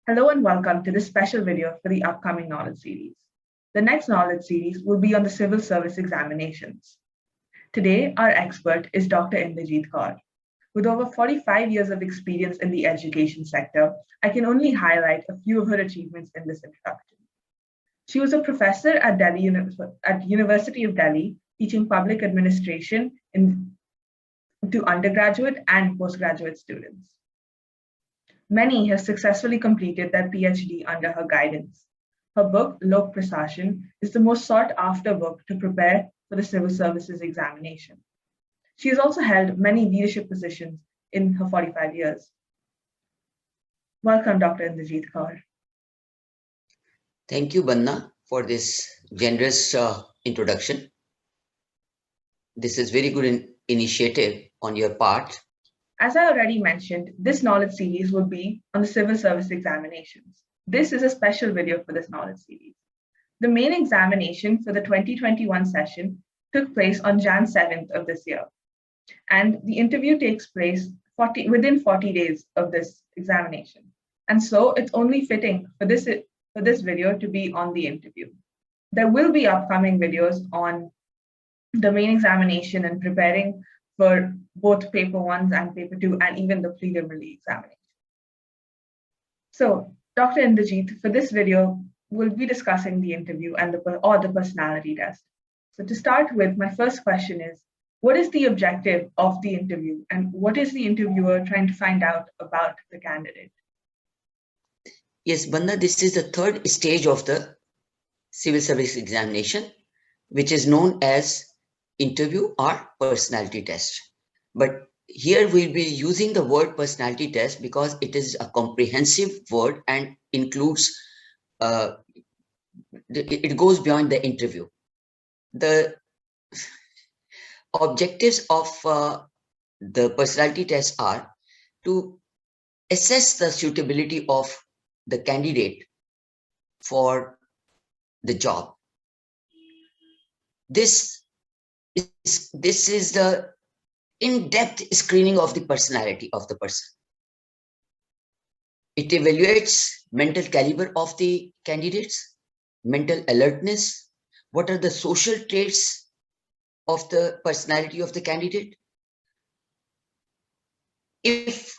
Hello and welcome to this special video for the upcoming Knowledge series. The next Knowledge series will be on the civil service examinations. Today, our expert is Dr. Inderjeet Kaur. With over 45 years of experience in the education sector, I can only highlight a few of her achievements in this introduction. She was a professor at University of Delhi, teaching public administration to undergraduate and postgraduate students. Many have successfully completed their PhD under her guidance. Her book, Lok Prasashan, is the most sought after book to prepare for the civil services examination. She has also held many leadership positions in her 45 years. Welcome, Dr. Inderjeet Kaur. Thank you, Banna, for this generous introduction. This is very good initiative on your part. As I already mentioned, this knowledge series will be on the civil service examinations. This is a special video for this knowledge series. The main examination for the 2021 session took place on Jan 7th of this year, and the interview takes place within 40 days of this examination. And so it's only fitting for this video to be on the interview. There will be upcoming videos on the main examination and preparing for both paper 1s and paper 2 and even the preliminary examination. So, Dr. Inderjeet, for this video, we'll be discussing the interview and the personality test. So to start with, my first question is, what is the objective of the interview and what is the interviewer trying to find out about the candidate? Yes, Banna, this is the third stage of the civil service examination, which is known as interview or personality test. But here we'll be using the word personality test because it is a comprehensive word and includes, it goes beyond the interview. The objectives of the personality test are to assess the suitability of the candidate for the job. This is the in-depth screening of the personality of the person. It evaluates mental caliber of the candidates, mental alertness, what are the social traits of the personality of the candidate. If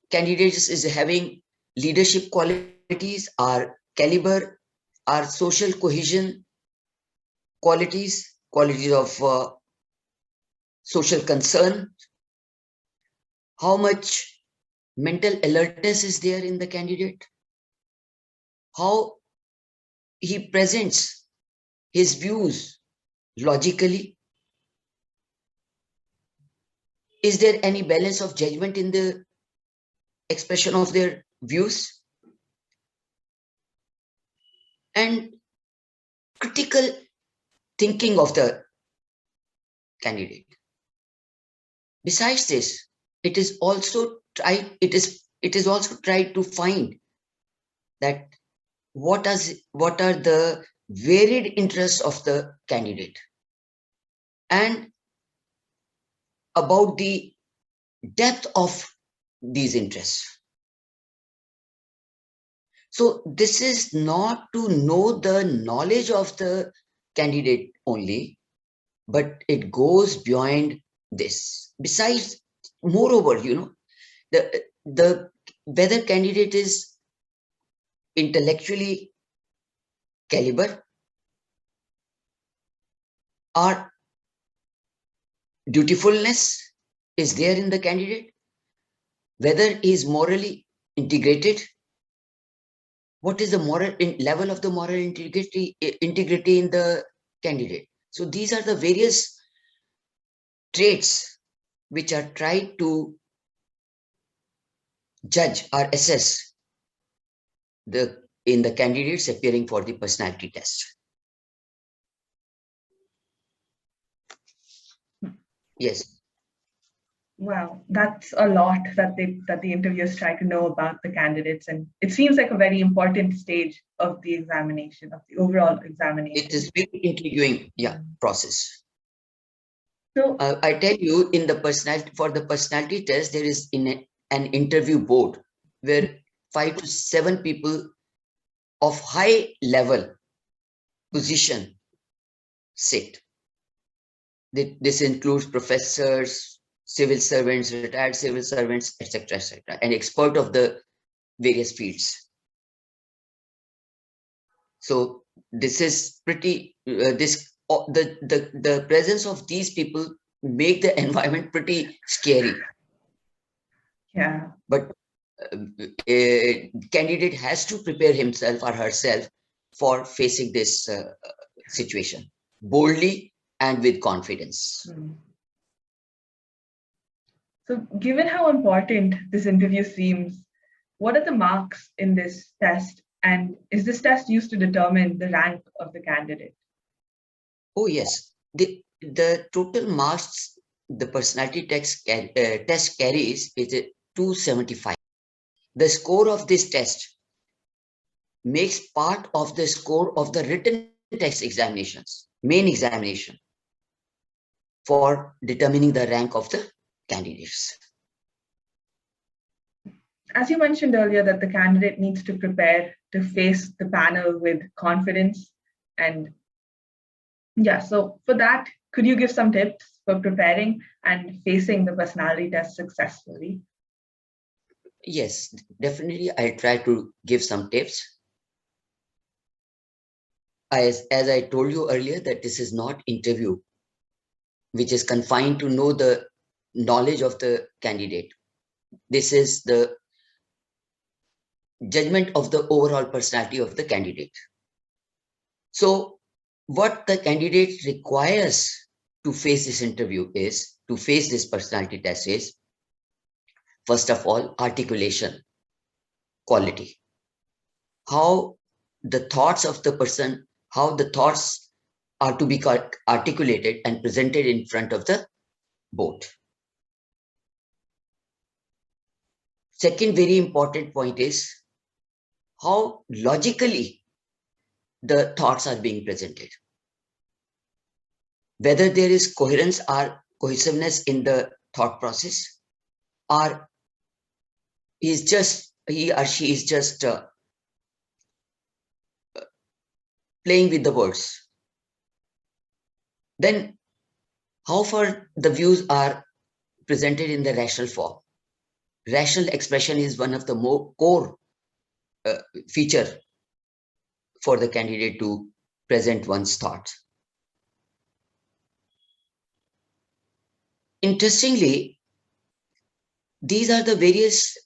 candidates is having leadership qualities, or caliber, or social cohesion qualities of social concern, how much mental alertness is there in the candidate, how he presents his views logically, is there any balance of judgment in the expression of their views, and critical thinking of the candidate. Besides this, it is also tried to find that what are the varied interests of the candidate and about the depth of these interests. So this is not to know the knowledge of the candidate only, but it goes beyond this. Besides, moreover, the whether candidate is intellectually caliber or dutifulness is there in the candidate, whether he is morally integrated, what is the moral level of the moral integrity in the candidate. So these are the various traits which are tried to judge or assess in the candidates appearing for the personality test. Yes. Wow, that's a lot that the interviewers try to know about the candidates, and it seems like a very important stage of the examination, of the overall examination. It is very intriguing, process. So I tell you, in the personality test, there is an interview board where 5 to 7 people of high level position sit. This includes professors, civil servants, retired civil servants, etc., etc., and expert of the various fields. So this is pretty. The presence of these people make the environment pretty scary. Yeah. But a candidate has to prepare himself or herself for facing this situation boldly and with confidence. So given how important this interview seems, what are the marks in this test? And is this test used to determine the rank of the candidate? Oh, yes. The total marks the personality test carries is 275. The score of this test makes part of the score of the written test examinations, main examination, for determining the rank of the candidates. As you mentioned earlier, that the candidate needs to prepare to face the panel with confidence. And yeah, so for that, could you give some tips for preparing and facing the personality test successfully? Yes, definitely. I'll try to give some tips. As I told you earlier, that this is not interview, which is confined to know the knowledge of the candidate. This is the judgment of the overall personality of the candidate. So what the candidate requires to face this interview is, to face this personality test is, first of all, articulation quality. How the thoughts of the person, how the thoughts are to be articulated and presented in front of the board. Second very important point is how logically the thoughts are being presented. Whether there is coherence or cohesiveness in the thought process, or he or she is just playing with the words. Then how far the views are presented in the rational form. Rational expression is one of the more core feature for the candidate to present one's thoughts. Interestingly, these are the various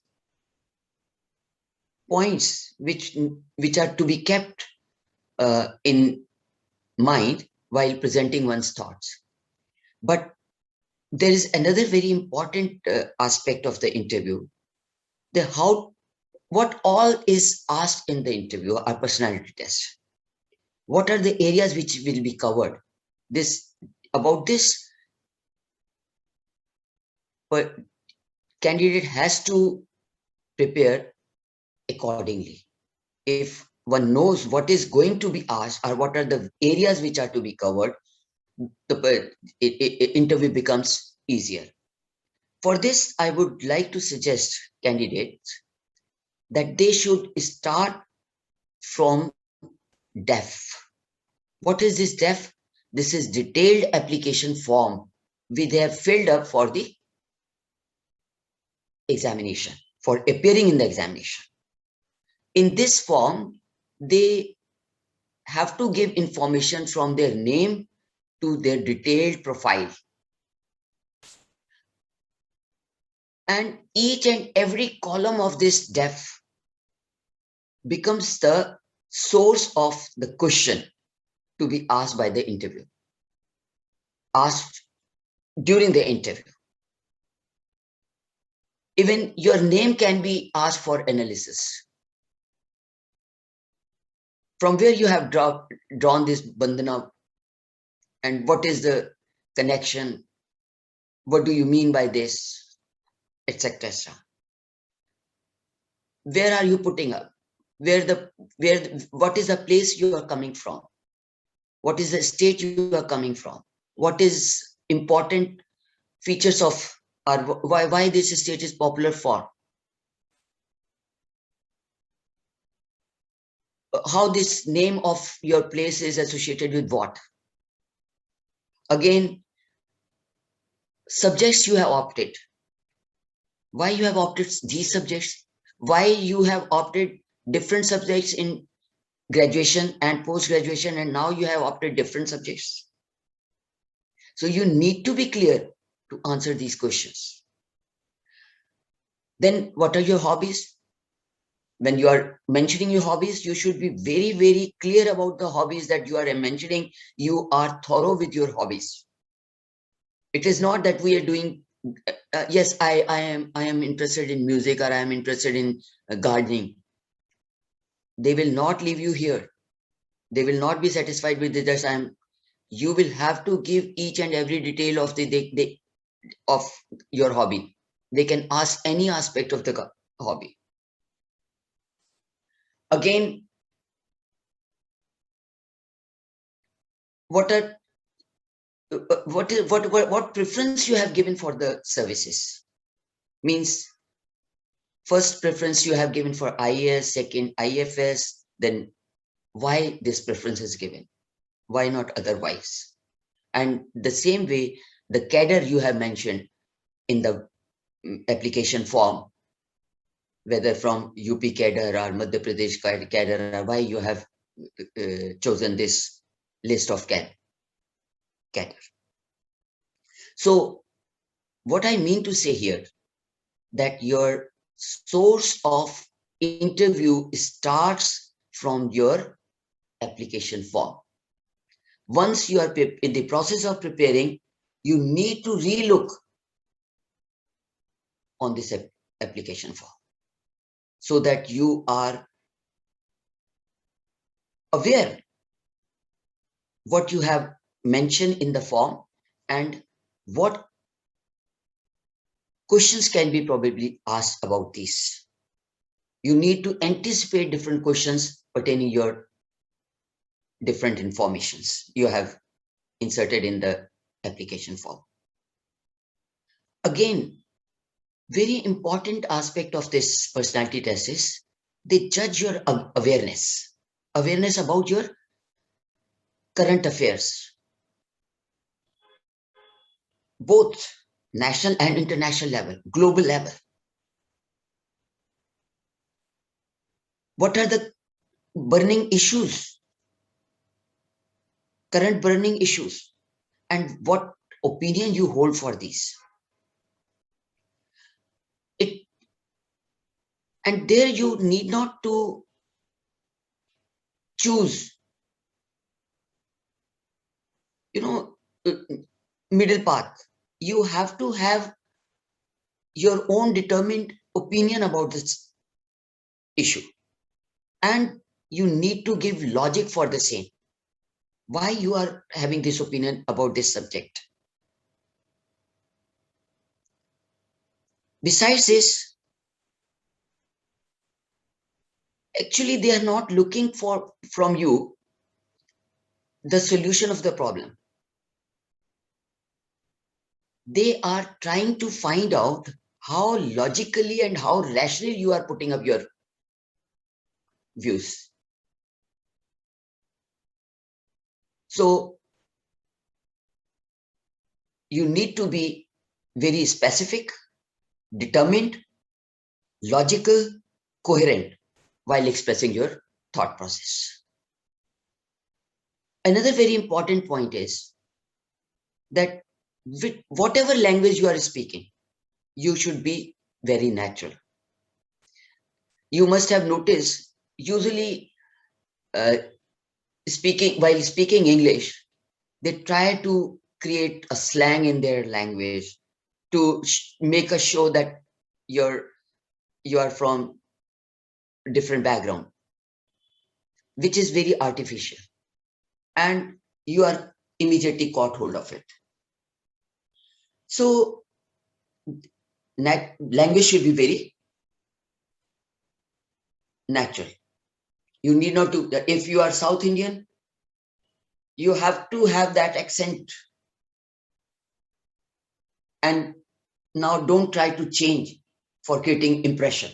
points which are to be kept in mind while presenting one's thoughts. But there is another very important aspect of the interview, what all is asked in the interview or personality test. What are the areas which will be covered? About this, but candidate has to prepare accordingly. If one knows what is going to be asked or what are the areas which are to be covered, the interview becomes easier. For this, I would like to suggest candidates that they should start from DEF. What is this DEF? This is detailed application form which they have filled up for the examination, for appearing in the examination. In this form, they have to give information from their name to their detailed profile. And each and every column of this DEF becomes the source of the question to be asked by the interview, asked during the interview. Even your name can be asked for analysis. From where you have drawn this bandhana, and what is the connection? What do you mean by this, etc. Where are you putting up? What is the place you are coming from? What is the state you are coming from? What is important features of, or why this state is popular for? how this name of your place is associated with what. Again, subjects you have opted. Why you have opted these subjects? Why you have opted different subjects in graduation and post-graduation, and now you have opted different subjects? So you need to be clear to answer these questions. Then what are your hobbies? When you are mentioning your hobbies, you should be very, very clear about the hobbies that you are mentioning. You are thorough with your hobbies. It is not that we are doing, yes, I am interested in music, or I am interested in gardening. They will not leave you here. They will not be satisfied with this. You will have to give each and every detail of of your hobby. They can ask any aspect of the hobby. Again, what preference you have given for the services? Means, first preference you have given for IAS, second IFS, then why this preference is given? Why not otherwise? And the same way, the cadre you have mentioned in the application form, whether from UP cadre or Madhya Pradesh cadre, or why you have chosen this list of cadre. So what I mean to say here, that your source of interview starts from your application form. Once you are in the process of preparing, you need to relook on this application form so that you are aware what you have mentioned in the form and what questions can be probably asked about this. You need to anticipate different questions pertaining your different informations you have inserted in the application form. Again, very important aspect of this personality test is they judge your awareness about your current affairs, both national and international level, global level. What are the burning issues, current burning issues, and what opinion you hold for these? And there you need not to choose, middle path. You have to have your own determined opinion about this issue, and you need to give logic for the same. Why you are having this opinion about this subject? Besides this, actually they are not looking for from you the solution of the problem. They are trying to find out how logically and how rationally you are putting up your views. So you need to be very specific, determined, logical, coherent while expressing your thought process. Another very important point is that with whatever language you are speaking, you should be very natural. You must have noticed, usually while speaking English, they try to create a slang in their language to make a show that you are from a different background, which is very artificial, and you are immediately caught hold of it. So language should be very natural. You need not to, if you are South Indian, you have to have that accent. And now don't try to change for creating impression.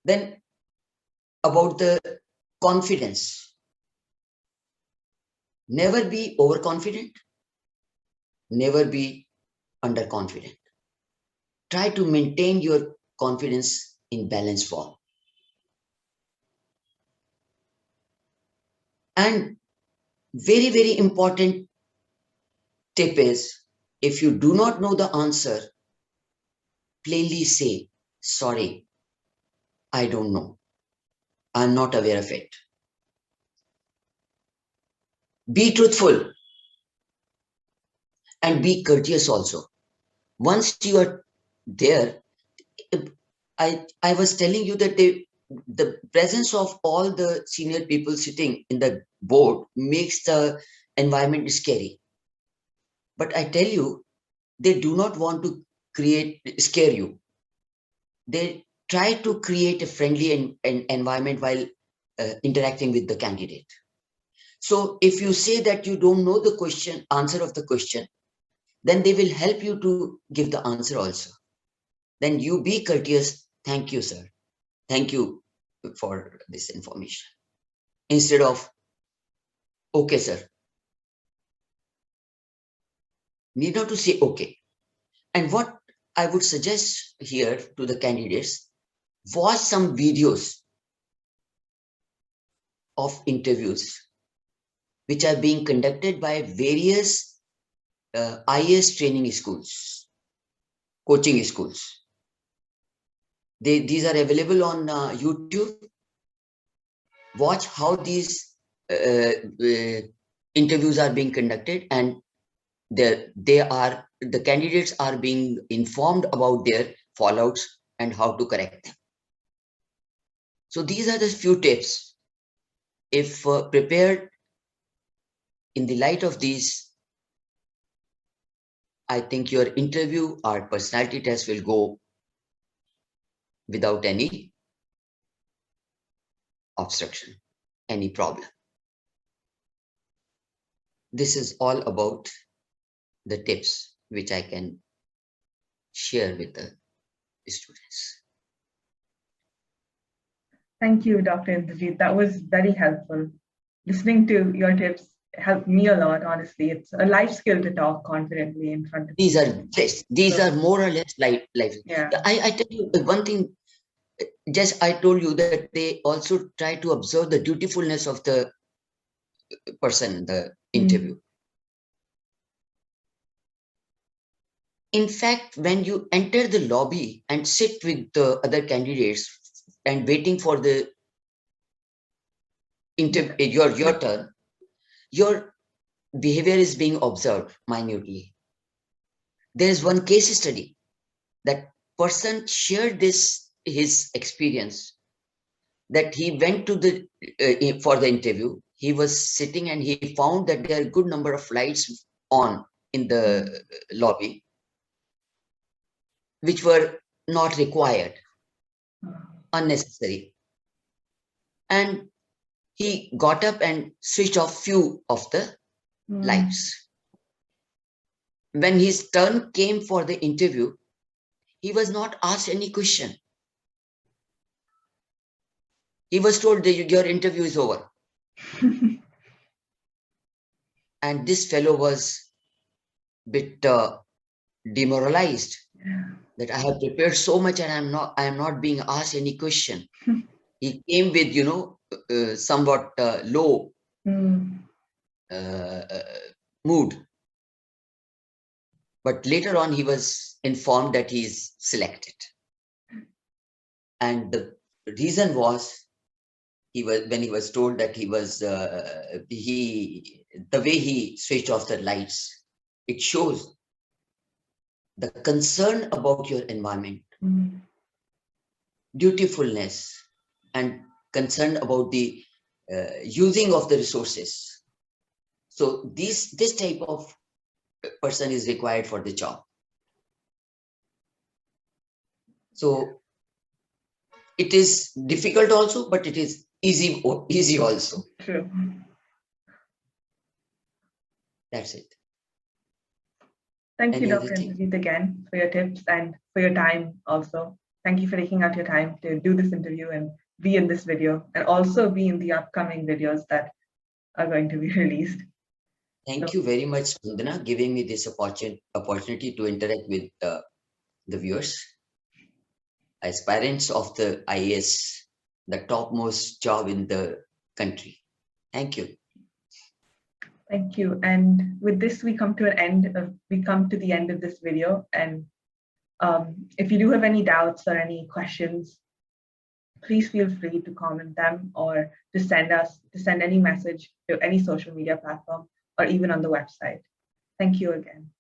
Then about the confidence. Never be overconfident, never be underconfident. Try to maintain your confidence in balanced form. And very, very important tip is, if you do not know the answer, plainly say, sorry, I don't know. I'm not aware of it. Be truthful and be courteous also. Once you are there, I was telling you that the presence of all the senior people sitting in the board makes the environment scary. But I tell you, they do not want to scare you. They try to create a friendly environment while interacting with the candidate. So if you say that you don't know the answer of the question, then they will help you to give the answer also. Then you be courteous. Thank you, sir. Thank you for this information. Instead of, okay, sir. Need not to say okay. And what I would suggest here to the candidates, watch some videos of interviews which are being conducted by various IAS training schools, coaching schools. These are available on YouTube. Watch how these interviews are being conducted, and the candidates are being informed about their fallouts and how to correct them. So these are the few tips. If prepared in the light of these, I think your interview or personality test will go without any obstruction, any problem. This is all about the tips which I can share with the students. Thank you, Dr. Inderjeet. That was very helpful. Listening to your tips helped me a lot, honestly. It's a life skill to talk confidently in front of people. These are more or less life. Yeah. I tell you one thing, just I told you that they also try to observe the dutifulness of the person in the interview. In fact, when you enter the lobby and sit with the other candidates and waiting for the your turn, your behavior is being observed minutely. There is one case study that person shared his experience, that he went to the for the interview. He was sitting and he found that there are a good number of lights on in the lobby, which were not required, unnecessary. And he got up and switched off few of the lights. When his turn came for the interview, he was not asked any question. He was told that your interview is over. And this fellow was a bit demoralized, that I have prepared so much and I am not being asked any question. He came with, somewhat low mood. But later on, he was informed that he is selected. And the reason was, when he was told that he was, the way he switched off the lights, it shows the concern about your environment, dutifulness, and concern about the using of the resources. So this type of person is required for the job. So it is difficult also, but it is easy also. True. That's it. Thank you, Dr. Inderjeet, again for your tips and for your time also. Thank you for taking out your time to do this interview and be in this video and also be in the upcoming videos that are going to be released. Thank you very much, Vandana, giving me this opportunity to interact with the viewers, aspirants of the IAS, the topmost job in the country. Thank you. Thank you. And with this, we come to the end of this video. And if you do have any doubts or any questions, please feel free to comment them or to send any message to any social media platform or even on the website. Thank you again.